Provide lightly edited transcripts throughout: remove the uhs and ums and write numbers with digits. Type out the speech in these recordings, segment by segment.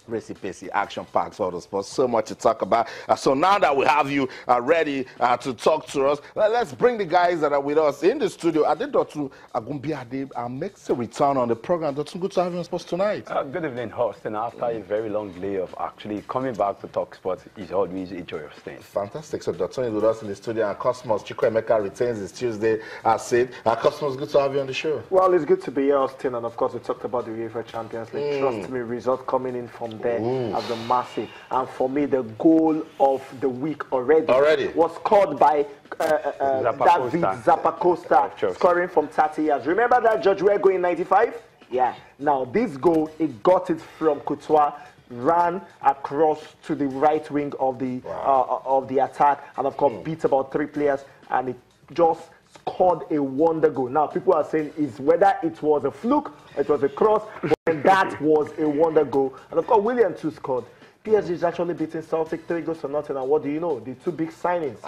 Racy-pacey, action-packed sort of sports. So much to talk about. So now that we have you ready to talk to us, let's bring the guys that are with us in the studio. Adedotu Agumbiade makes a return on the program. Dotun, good to have you on sports tonight. Good evening, host. And after a very long day of actually coming back to talk sports, is always a joy of staying. Fantastic. So Dotun is with us in the studio, and Cosmos Chukwuemeka retains his Tuesday seat. Cosmos, good to have you on the show. Well, it's good to be here, Austin, and of course we talked about the UEFA Champions League. Trust me, result coming in from there as the massive. And for me, the goal of the week already was scored by David Zappacosta, scoring from 30 yards. Remember that George Weah in 95? Yeah. Now, this goal, it got it from Courtois, ran across to the right wing of the attack, and of course beat about 3 players, and it just scored a wonder goal. Now, people are saying is whether it was a fluke, it was a cross, but that was a wonder goal. And of course, William too scored. PSG is actually beating Celtic 3-0. And what do you know? The 2 big signings.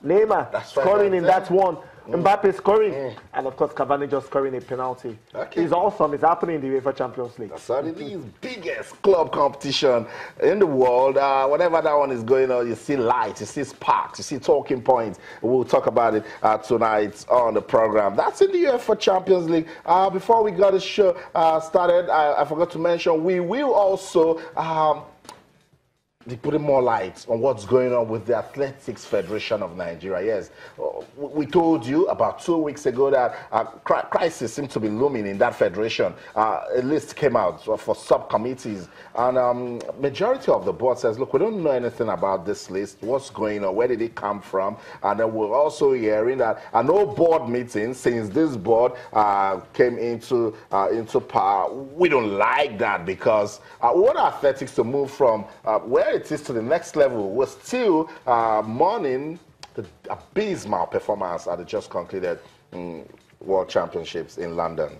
Neymar scoring in that one. Mbappe scoring. And of course, Cavani just scoring a penalty. It's awesome. It's happening in the UEFA Champions League. That's the biggest club competition in the world. Whenever that one is going on, you see lights, you see sparks, you see talking points. We'll talk about it tonight on the program. That's in the UEFA Champions League. Before we got the show started, I forgot to mention, we will also be putting more light on what's going on with the Athletics Federation of Nigeria. Yes, we told you about 2 weeks ago that crisis seemed to be looming in that federation. A list came out for subcommittees, and majority of the board says, look, we don't know anything about this list, what's going on, where did it come from? And then we're also hearing that no board meeting since this board came into power. We don't like that, because we want athletics to move from where it is to the next level. We're still mourning the abysmal performance at the just concluded World Championships in London.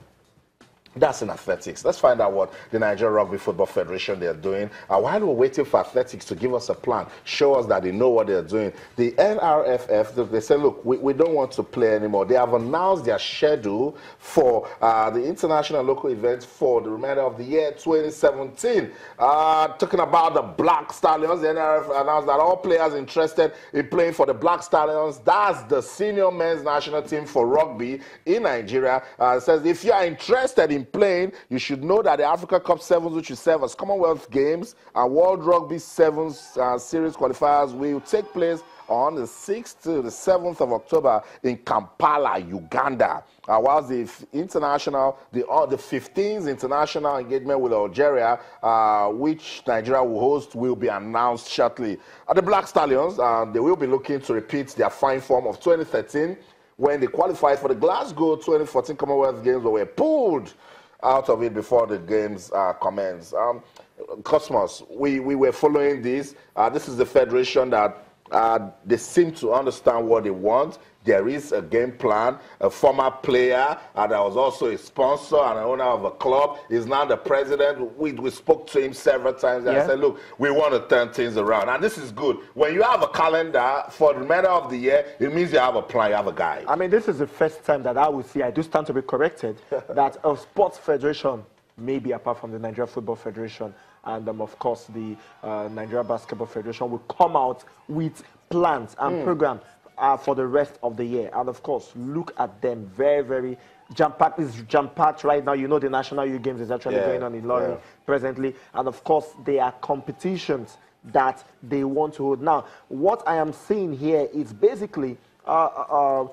That's in athletics. Let's find out what the Nigeria Rugby Football Federation they're doing. While we're waiting for athletics to give us a plan, show us that they know what they're doing, the NRF, they say, look, we don't want to play anymore. They have announced their schedule for the international and local events for the remainder of the year 2017. Talking about the Black Stallions, the NRF announced that all players interested in playing for the Black Stallions, that's the senior men's national team for rugby in Nigeria, says if you are interested in playing, you should know that the Africa Cup Sevens, which will serve as Commonwealth Games and World Rugby Sevens Series qualifiers, will take place on the 6th to the 7th of October in Kampala, Uganda. Whilst the international, the 15th international engagement with Algeria, which Nigeria will host, will be announced shortly. The Black Stallions, they will be looking to repeat their fine form of 2013, when they qualified for the Glasgow 2014 Commonwealth Games, but were pulled out of it before the games commenced. Cosmos, we were following this. This is the federation that they seem to understand what they want. There is a game plan. A former player that was also a sponsor and an owner of a club is now the president. We spoke to him several times and I said, look, we want to turn things around. And this is good. When you have a calendar for the remainder of the year, it means you have a plan, you have a guide. I mean, this is the first time that I will see, I do stand to be corrected, that a sports federation, maybe apart from the Nigeria Football Federation, and of course the Nigeria Basketball Federation, will come out with plans and programs for the rest of the year. And of course, look at them, very, very jam-packed. It's jam-packed right now. You know, the National Youth Games is actually going on in London presently. And of course, there are competitions that they want to hold. Now, what I am seeing here is basically a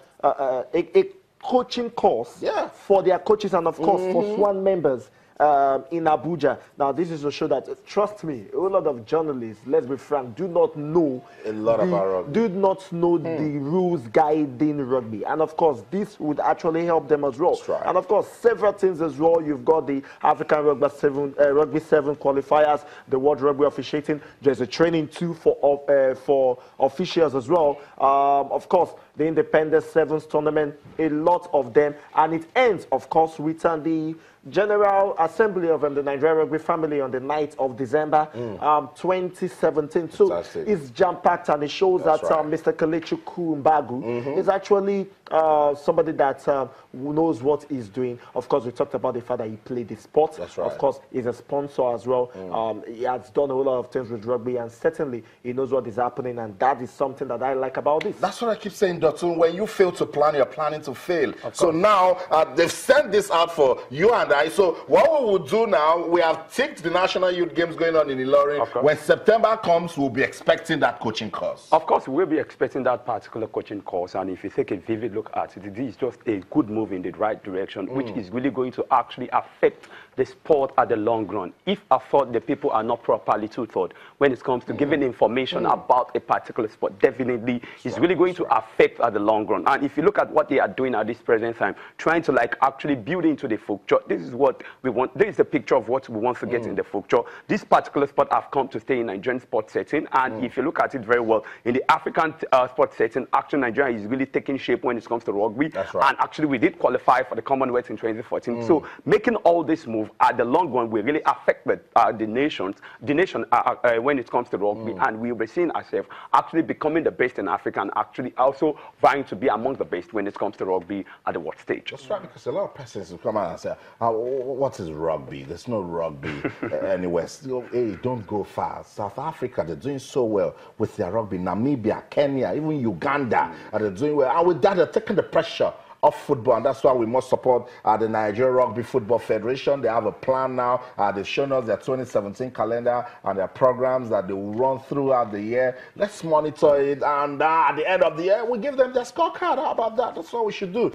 coaching course for their coaches and of course for SWAN members in Abuja. Now, this is to show that, trust me, a lot of journalists, let's be frank, do not know a lot about rugby. Do not know the rules guiding rugby. And of course, this would actually help them as well. Right. And of course, several things as well. You've got the African Rugby 7 qualifiers, the World Rugby officiating. There's a training too for officials as well. Of course, the Independence Sevens tournament, a lot of them, and it ends, of course, with the General Assembly of the Nigerian Rugby Family on the 9th of December 2017. So it's jam-packed, and it shows that Mr. Kelechi Kumbagu is actually somebody that knows what he's doing. Of course, we talked about the fact that he played the sport. Of course, he's a sponsor as well. He has done a whole lot of things with rugby, and certainly he knows what is happening, and that is something that I like about this. That's what I keep saying, Dotun. When you fail to plan, you're planning to fail. So now they've sent this out for you and I. So what we will do now, we have ticked the National Youth Games going on in Ilorin. When September comes, we'll be expecting that coaching course. Of course, we'll be expecting that particular coaching course, and if you take a vivid look at it, this is just a good move in the right direction, which is really going to actually affect the sport at the long run. If I thought the people are not properly tutored when it comes to giving information about a particular sport, definitely it's really going to affect at the long run. And if you look at what they are doing at this present time, trying to like actually build into the future, this is what we want. This is the picture of what we want to get in the future. This particular sport have come to stay in Nigerian sport setting, and if you look at it very well, in the African sport setting, actually Nigeria is really taking shape when it comes to rugby. And actually we did qualify for the Commonwealth in 2014. So making all this move at the long run will really affect the nation when it comes to rugby, and we will be seeing ourselves actually becoming the best in Africa, and actually also vying to be among the best when it comes to rugby at the world stage. That's right, because a lot of persons will come out and say, what is rugby? There's no rugby anywhere. Hey, don't go far. South Africa, they're doing so well with their rugby. Namibia, Kenya, even Uganda, they're doing well. And with that, they're taking the pressure of football, and that's why we must support the Nigeria Rugby Football Federation. They have a plan now. They've shown us their 2017 calendar and their programs that they will run throughout the year. Let's monitor it, and at the end of the year, we give them their scorecard. How about that? That's what we should do.